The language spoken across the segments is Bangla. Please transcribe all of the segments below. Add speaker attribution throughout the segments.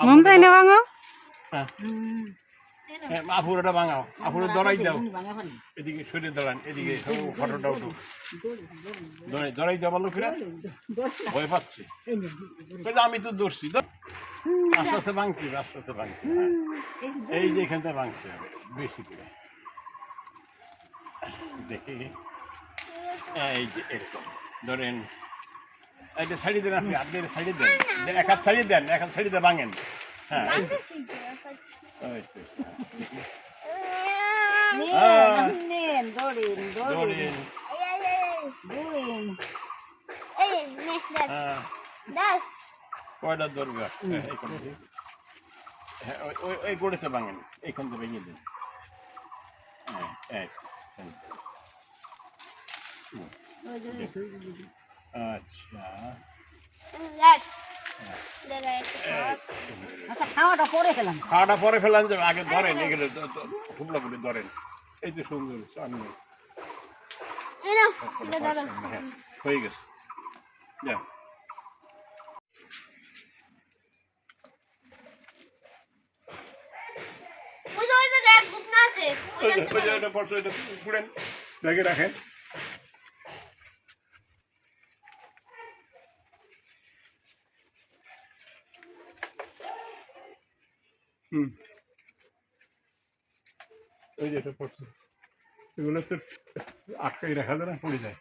Speaker 1: মমতাই না ভাঙো।
Speaker 2: আপুরটা ভাঙাও, আপুরে দড়াই দাও, এদিকে সরে দাঁড়ান, এদিকে ফটোটা উঠো, দড়াই দেওয়া লোকেরা ভয় পাচ্ছে। আমি তো দৌড়ছি, আস্তে আস্তে ভাঙছি, আস্তে আস্তে ভাঙছি। এই যে এখানটা ভাঙতে হবে বেশি করে, দেখি এই যে এরকম ধরেন, এটা ছাড়িয়ে দেন আপনি, আপনি ছাড়িয়ে দেন, এক হাত ছাড়িয়ে দেন, এক হাত ছাড়িয়ে দিয়ে ভাঙেন। হ্যাঁ কয়টা ধরবে, হ্যাঁ ওই গোড়েতে ভাঙেন, এইখান থেকে ভেঙে দেন। হ্যাঁ
Speaker 1: আচ্ছা, খাওয়াটা পরে
Speaker 2: ফেলান যাবে, আগে ধরেন, এগুলো হুবলা করে ধরেন। এই তো সুন্দর সামনে হয়ে গেছে। যা ব্যাগে রাখেন। ওই যেটা পড়ছে এগুলো তো আটকাই রাখা যায় না, পড়ে যায়।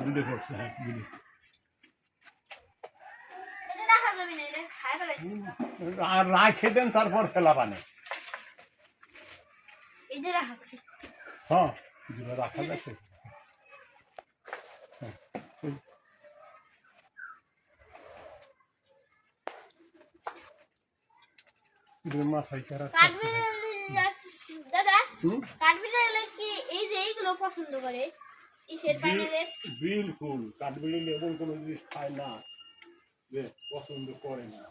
Speaker 2: দুটো পড়ছে, হ্যাঁ দুটো। আর রাখে দেন, তারপর ফেলা পানে। হ্যাঁ যেটা রাখা যাচ্ছে, মাথায়
Speaker 3: পছন্দ করে
Speaker 2: বিলকুল কাঠবিড়ালি এমন কোনো জিনিস খায় না যে পছন্দ করে না।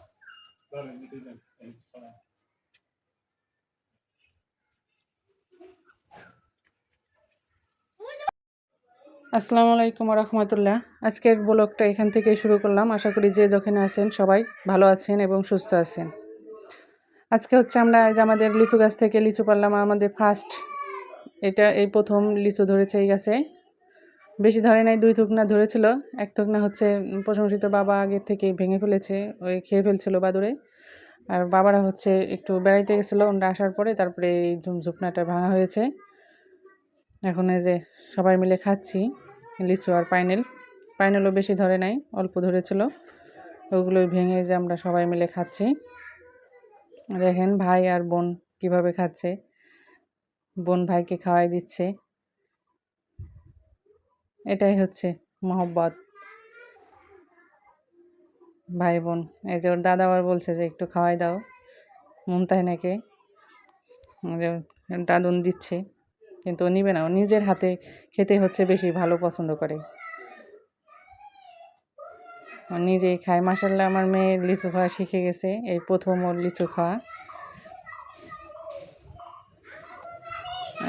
Speaker 1: আসসালামু আলাইকুম রহমতুল্লাহ। আজকের ব্লগটা এখান থেকে শুরু করলাম। আশা করি যে যখন আছেন সবাই ভালো আছেন এবং সুস্থ আছেন। আজকে হচ্ছে আমরা আমাদের লিচু গাছ থেকে লিচু পারলাম, আমাদের ফার্স্ট, এই প্রথম লিচু ধরেছে এই গাছে। বেশি ধরে নাই, 2 থুকনা ধরেছিল। 1 থুকনা হচ্ছে প্রশংসিত বাবা আগের থেকে ভেঙে ফেলেছে, ওই খেয়ে ফেলছিল বাদুড়ে। আর বাবারা হচ্ছে একটু বেড়াইতে গেছিলো, ওরা আসার পরে তারপরে এই ঝুপনাটা ভাঙা হয়েছে। এখন এই যে সবাই মিলে খাচ্ছি লিচু আর পাইনেলও বেশি ধরে নাই, অল্প ধরেছিল, ওগুলোই ভেঙে যে আমরা সবাই মিলে খাচ্ছি। দেখেন ভাই আর বোন কিভাবে খাচ্ছে, বোন ভাইকে খাওয়াই দিচ্ছে। এটাই হচ্ছে মহব্বত ভাই বোন। এই যে ওর দাদা আবার বলছে যে একটু খাওয়াই দাও মুমতাহিনাকে, দাদুন দিচ্ছে, কিন্তু ও নিবে না, ও নিজের হাতে খেতে হচ্ছে বেশি ভালো পছন্দ করে, ও নিজেই খায়। মাশাআল্লাহ আমার মেয়ে লিচু খাওয়া শিখে গেছে, এই প্রথম ওর লিচু খাওয়া।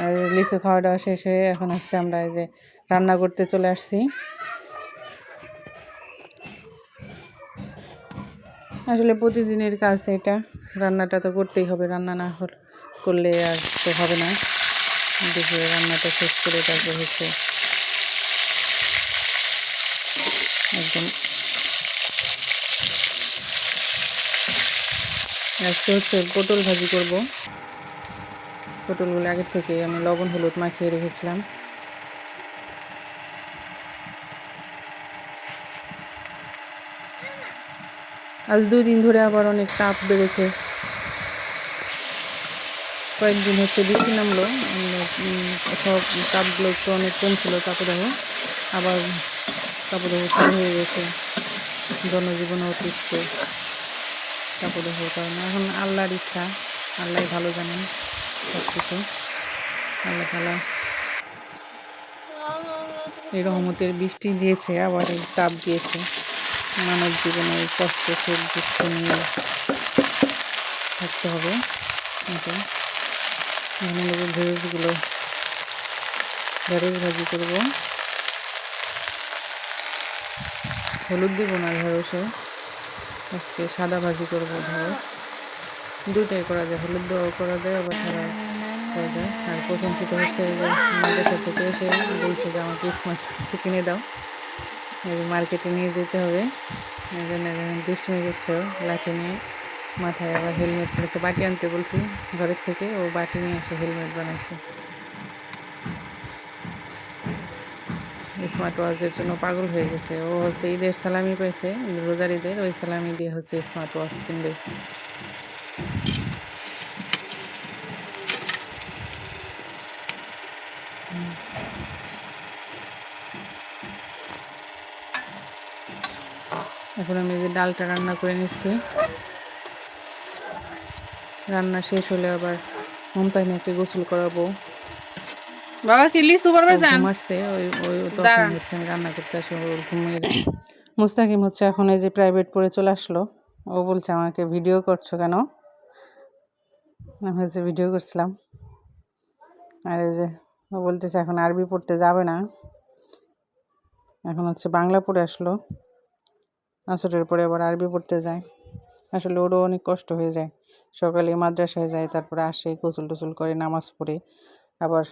Speaker 1: আর লিচু খাওয়াটা শেষ হয়ে এখন হচ্ছে আমরা এই যে রান্না করতে চলে আসছি। আসলে প্রতিদিনের কাজ এটা, রান্নাটা তো করতেই হবে, রান্না না করলে আর তো হবে না। দেখে রান্নাটা শেষ করে তারপর হচ্ছে একদম আজকে হচ্ছে পটল ভাজি করব। পটলগুলো আগের থেকে আমি লবণ হলুদ মাখিয়ে রেখেছিলাম। আজ 2 দিন ধরে আবার অনেক তাপ বেড়েছে, কয়েকদিন হচ্ছে বৃষ্টি নামলো, সব তাপগুলো একটু অনেক কম ছিল, তাপদাহ আবার তাপদাহ শুরু হয়ে গেছে, জনজীবন অতিষ্ঠ তাপদাহর কারণে। এখন আল্লাহর ইচ্ছা, আল্লাহ ভালো জানেন সব কিছু। আল্লাহ তাআলা এই রহমতের বৃষ্টি দিয়েছে, আবার এই তাপ দিয়েছে। মানব জীবনে এই কষ্ট সুখ দুঃখ নিয়ে থাকতে হবে। এখন ঢেঁড়সগুলো ঢেঁড়স ভাজি করবো। হলুদ দিব না ঢেঁড়সে, আজকে সাদা ভাজি করবো ঢেঁড়স। দুইটাই করা যায়, হলুদ দেওয়াও করা যায় আবার সাদা করা যায়। আর প্রশংসিত হচ্ছে যে মাদ্রাসা থেকে এসে বলছে যে আমাকে স্মার্ট ওয়াচ কিনে দাও, মার্কেটে নিয়ে যেতে হবে। এই জন্য দুষ্টুমি করছে, লাঠি নিয়ে মাথায় আবার হেলমেট পরেছে। বাটি আনতে বলছি ঘরের থেকে, ও বাটি নিয়ে এসে হেলমেট বানাইছে। স্মার্ট ওয়াচের জন্য পাগল হয়ে গেছে। ও হচ্ছে ঈদের সালামি পাইছে, রোজার ঈদের, ওই সালামি দিয়ে হচ্ছে স্মার্ট ওয়াচ কিনবে। এখন আমি যে ডালটা রান্না করে নিচ্ছি। রান্না শেষ হলে আবার মমতাহিনীকে গোসল করাবো।
Speaker 3: বাবা কি লিচু পারবে যান?
Speaker 1: ঘুম আসছে, ওই ওই তখন হচ্ছে আমি রান্না করতে আসি, ওর ঘুমিয়ে। মুস্তাকিম হচ্ছে এখন এই যে প্রাইভেট পড়ে চলে আসলো। ও বলছে আমাকে ভিডিও করছো কেন? আমি হচ্ছে ভিডিও করছিলাম। আর এই যে ও বলতেছে এখন আরবি পড়তে যাবে না, এখন হচ্ছে বাংলা পড়ে আসলো। আসরের পরে আবার আরবি পড়তে যায়। আসলে ওরও অনেক কষ্ট হয়ে যায়, সকালে মাদ্রাসায় যায়, তারপরে আসে গোসল টোসল করে নামাজ পড়ে আবার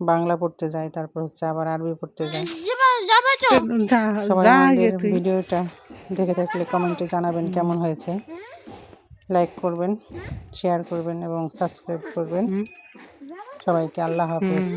Speaker 1: বাংলা পড়তে যায়, তারপর হচ্ছে আবার আরবি পড়তে যায়। সবাই আমাদের ভিডিওটা দেখে থাকলে কমেন্টে জানাবেন কেমন হয়েছে। লাইক করবেন, শেয়ার করবেন এবং সাবস্ক্রাইব করবেন। সবাইকে আল্লাহ হাফেজ।